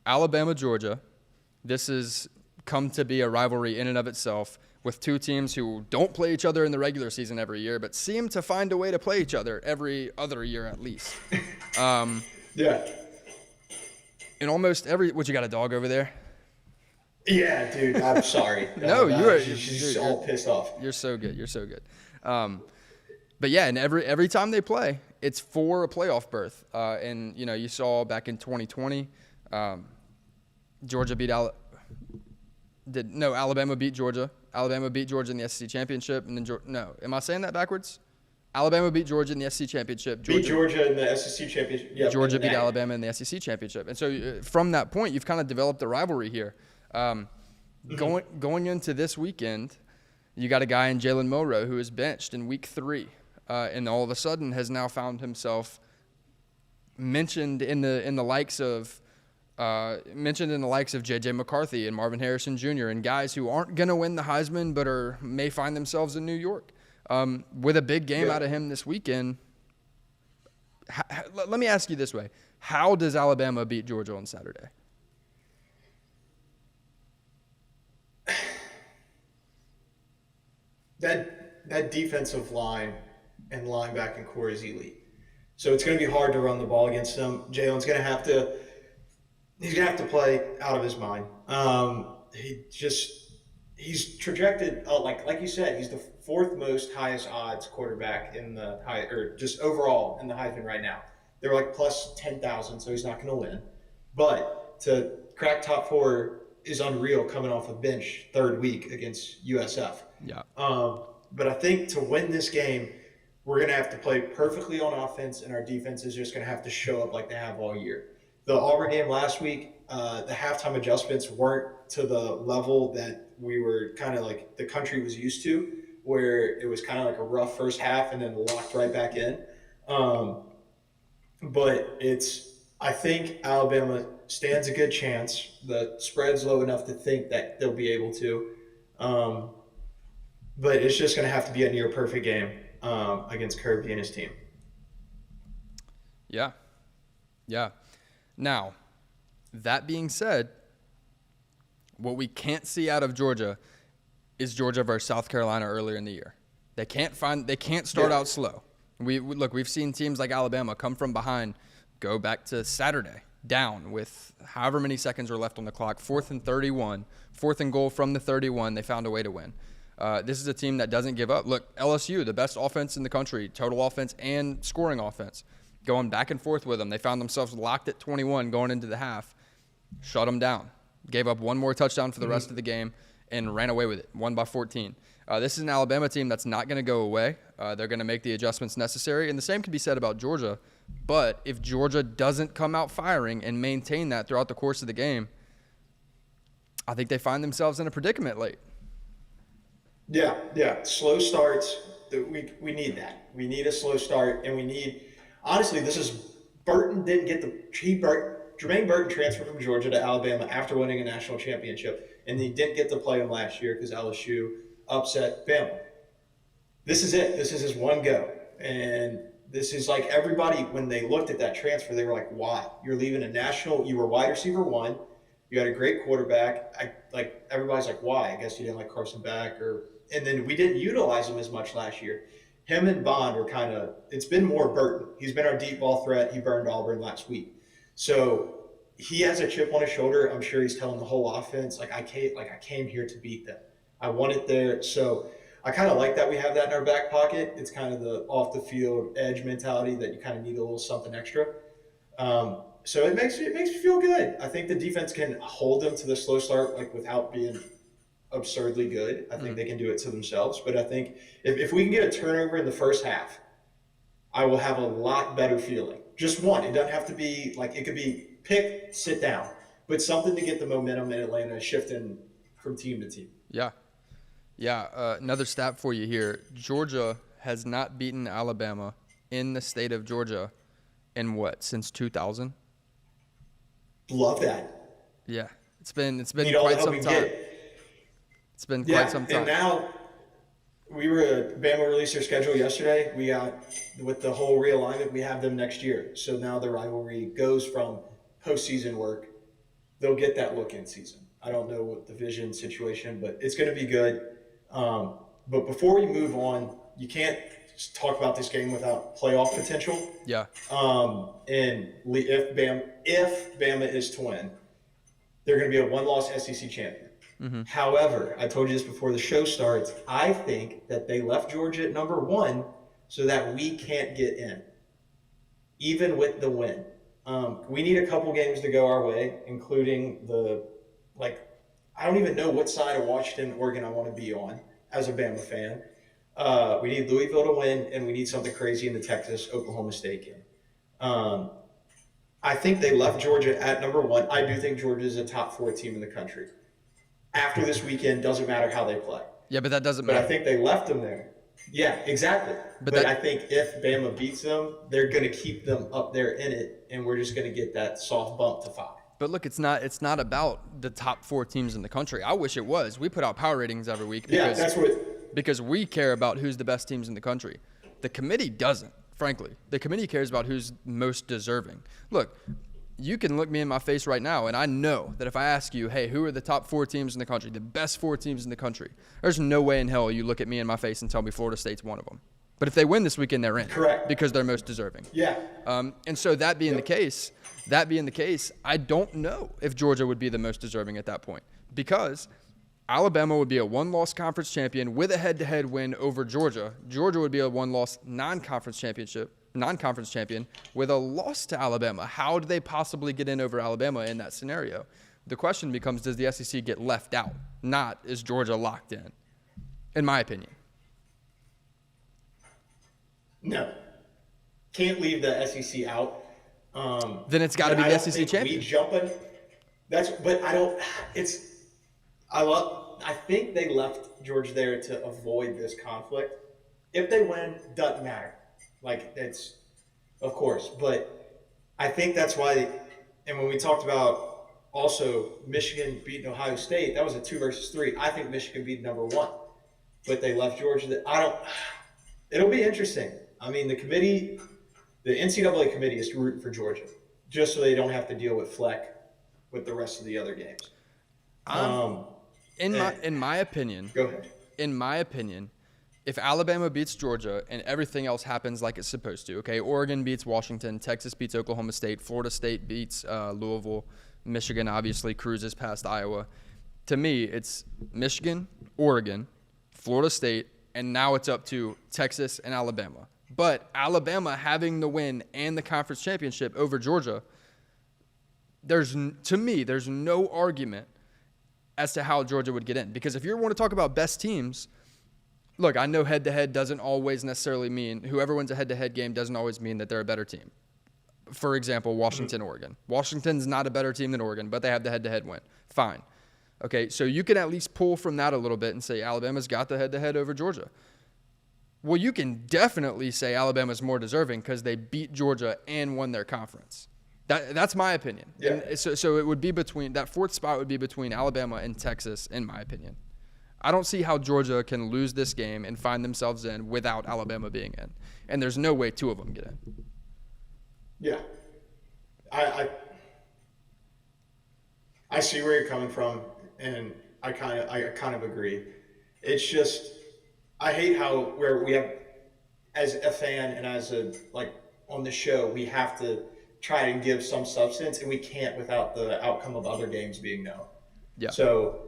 Alabama, Georgia. This has come to be a rivalry in and of itself with two teams who don't play each other in the regular season every year, but seem to find a way to play each other every other year at least. Yeah. In almost every – what, you got a dog over there? Yeah, dude, I'm sorry. No, you are – she's all pissed off. You're so good. You're so good. But, yeah, and every time they play, it's for a playoff berth. And, you know, you saw back in 2020, Georgia beat Alabama beat Georgia. Alabama beat Georgia in the SEC championship, and then am I saying that backwards? Alabama beat Georgia in the SEC championship. Beat Georgia in the SEC championship. Yep, Georgia beat Alabama in the SEC championship, and so from that point, you've kind of developed a rivalry here. Going into this weekend, you got a guy in Jalen Milroe who is benched in week 3, and all of a sudden has now found himself mentioned in the likes of J.J. McCarthy and Marvin Harrison Jr. and guys who aren't going to win the Heisman but may find themselves in New York. With a big game out of him this weekend, let me ask you this way. How does Alabama beat Georgia on Saturday? That defensive line and linebacking core is elite. So it's going to be hard to run the ball against them. Jalen's going to have to – he's going to have to play out of his mind. He's trajected, like you said, he's the 4th most highest odds quarterback in the just overall in the Heisman right now. They're like plus 10,000, so he's not going to win. But to crack top 4 is unreal coming off a bench 3rd week against USF. Yeah. But I think to win this game, we're going to have to play perfectly on offense, and our defense is just going to have to show up like they have all year. The Auburn game last week, the halftime adjustments weren't to the level that we were kind of like the country was used to, where it was kind of like a rough first half and then locked right back in. But I think Alabama stands a good chance. The spread's low enough to think that they'll be able to. But it's just going to have to be a near perfect game against Kirby and his team. Yeah. Yeah. Now, that being said, what we can't see out of Georgia is Georgia versus South Carolina earlier in the year. They can't start out slow. We've seen teams like Alabama come from behind, go back to Saturday, down with however many seconds were left on the clock, 4th and 31, 4th and goal from the 31, they found a way to win. This is a team that doesn't give up. Look, LSU, the best offense in the country, total offense and scoring offense, going back and forth with them. They found themselves locked at 21 going into the half, shut them down, gave up one more touchdown for the rest of the game, and ran away with it, won by 14. This is an Alabama team that's not going to go away. They're going to make the adjustments necessary, and the same can be said about Georgia. But if Georgia doesn't come out firing and maintain that throughout the course of the game, I think they find themselves in a predicament late. Yeah. Slow starts. We need that. We need a slow start, and we need – honestly, Burton didn't get Jermaine Burton transferred from Georgia to Alabama after winning a national championship, and he didn't get to play him last year because LSU upset Bama. This is it. This is his one go. And this is like everybody, when they looked at that transfer, they were like, why? You're leaving a national – you were wide receiver 1. You had a great quarterback. Everybody's like, why? I guess you didn't like Carson Beck. And then we didn't utilize him as much last year. Him and Bond were kind of – it's been more Burton. He's been our deep ball threat. He burned Auburn last week. So he has a chip on his shoulder. I'm sure he's telling the whole offense, I came here to beat them. I want it there. So I kind of like that we have that in our back pocket. It's kind of the off-the-field edge mentality that you kind of need a little something extra. So it makes me feel good. I think the defense can hold them to the slow start without being absurdly good. I think they can do it to themselves. But I think if we can get a turnover in the first half, I will have a lot better feeling. Just one. It doesn't have to be it could be pick, sit down, but something to get the momentum in Atlanta shifting from team to team. Yeah. Another stat for you here. Georgia has not beaten Alabama in the state of Georgia in since 2000? Love that. Yeah. It's been quite some time. It's been quite some time. And now Bama released their schedule yesterday. We got, with the whole realignment, we have them next year. So now the rivalry goes from postseason work they'll get that look in season. I don't know what the vision situation, but it's going to be good. But before we move on, you can't just talk about this game without playoff potential. Yeah. And if Bama is to win, they're going to be a one-loss SEC champion. Mm-hmm. However, I told you this before the show starts. I think that they left Georgia at number 1 so that we can't get in, even with the win. We need a couple games to go our way, including I don't even know what side of Washington, Oregon I want to be on as a Bama fan. We need Louisville to win, and we need something crazy in the Texas-Oklahoma State game. I think they left Georgia at number 1. I do think Georgia is a top 4 team in the country. After this weekend, doesn't matter how they play. Yeah, but that doesn't matter. But I think they left them there. Yeah, exactly. But I think if Bama beats them, they're going to keep them up there in it, and we're just going to get that soft bump to 5. But look, it's not about the top 4 teams in the country. I wish it was. We put out power ratings every week because we care about who's the best teams in the country. The committee doesn't, frankly. The committee cares about who's most deserving. Look, you can look me in my face right now, and I know that if I ask you, hey, who are the top 4 teams in the country, the best 4 teams in the country, there's no way in hell you look at me in my face and tell me Florida State's one of them. But if they win this weekend, they're in. Correct. Because they're most deserving. Yeah. And so that being the case, I don't know if Georgia would be the most deserving at that point, because Alabama would be a one-loss conference champion with a head-to-head win over Georgia. Georgia would be a one-loss non-conference champion with a loss to Alabama. How do they possibly get in over Alabama in that scenario? The question becomes, does the SEC get left out? Not, is Georgia locked in my opinion. No. Can't leave the SEC out. Then it's got to be the SEC champion. I think they left Georgia there to avoid this conflict. If they win, doesn't matter. Of course. But I think that's why, and when we talked about also Michigan beating Ohio State, that was a 2 versus 3. I think Michigan beat number 1. But they left Georgia. It'll be interesting. I mean, the NCAA committee is rooting for Georgia, just so they don't have to deal with Fleck with the rest of the other games. In my opinion, go ahead. In my opinion, if Alabama beats Georgia and everything else happens like it's supposed to, okay, Oregon beats Washington, Texas beats Oklahoma State, Florida State beats Louisville, Michigan obviously cruises past Iowa. To me, it's Michigan, Oregon, Florida State, and now it's up to Texas and Alabama. But Alabama having the win and the conference championship over Georgia, there's no argument as to how Georgia would get in. Because if you want to talk about best teams, look, I know head-to-head doesn't always necessarily mean whoever wins a head-to-head game doesn't always mean that they're a better team. For example, Washington, Oregon. Washington's not a better team than Oregon, but they have the head-to-head win. Fine. Okay, so you can at least pull from that a little bit and say Alabama's got the head-to-head over Georgia. Well, you can definitely say Alabama's more deserving because they beat Georgia and won their conference. That's my opinion. Yeah. And so it would be between that 4th spot would be between Alabama and Texas, in my opinion. I don't see how Georgia can lose this game and find themselves in without Alabama being in, and there's no way 2 of them get in. Yeah, I see where you're coming from, and I kind of agree. It's just I hate where we have, as a fan and as on the show, we have to try and give some substance, and we can't without the outcome of other games being known. Yeah. So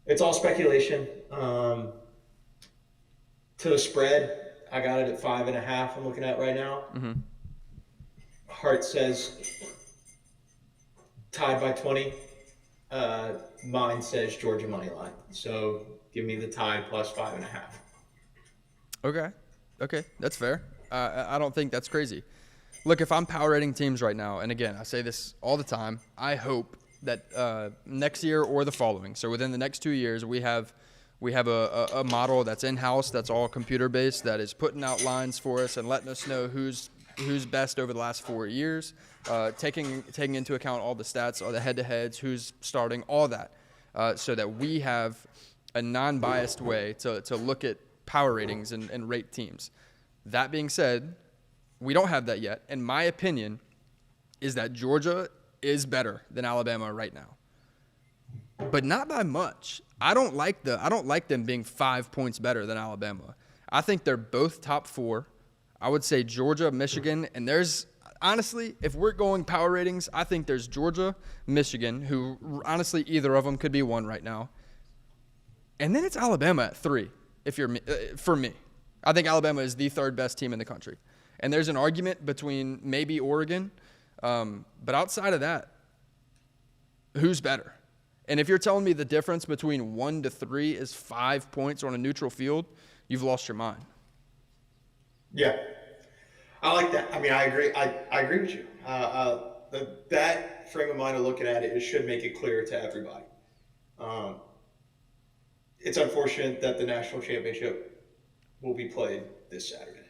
it's all speculation. To the spread, I got it at 5.5. I'm looking at right now. Mm-hmm. Heart says tied by 20. Mine says Georgia money line. So give me the tie plus 5.5. Okay, that's fair. I don't think that's crazy. Look, if I'm power rating teams right now, and again, I say this all the time, I hope that next year or the following, so within the next 2 years, we have a model that's in-house, that's all computer-based, that is putting out lines for us and letting us know who's best over the last 4 years, taking into account all the stats, all the head-to-heads, who's starting, all that, so that we have a non-biased way to look at power ratings and rate teams. That being said, we don't have that yet. And my opinion is that Georgia is better than Alabama right now, but not by much. I don't like them being 5 points better than Alabama. I think they're both top 4. I would say Georgia, Michigan, and there's honestly, if we're going power ratings, I think there's Georgia, Michigan, who honestly either of them could be 1 right now, and then it's Alabama at 3. For me, I think Alabama is the 3rd best team in the country, and there's an argument between maybe Oregon, but outside of that, who's better? And if you're telling me the difference between 1 to 3 is 5 points on a neutral field, you've lost your mind. Yeah, I like that. I mean, I agree. I agree with you. That frame of mind of looking at it should make it clear to everybody. It's unfortunate that the national championship will be played this Saturday.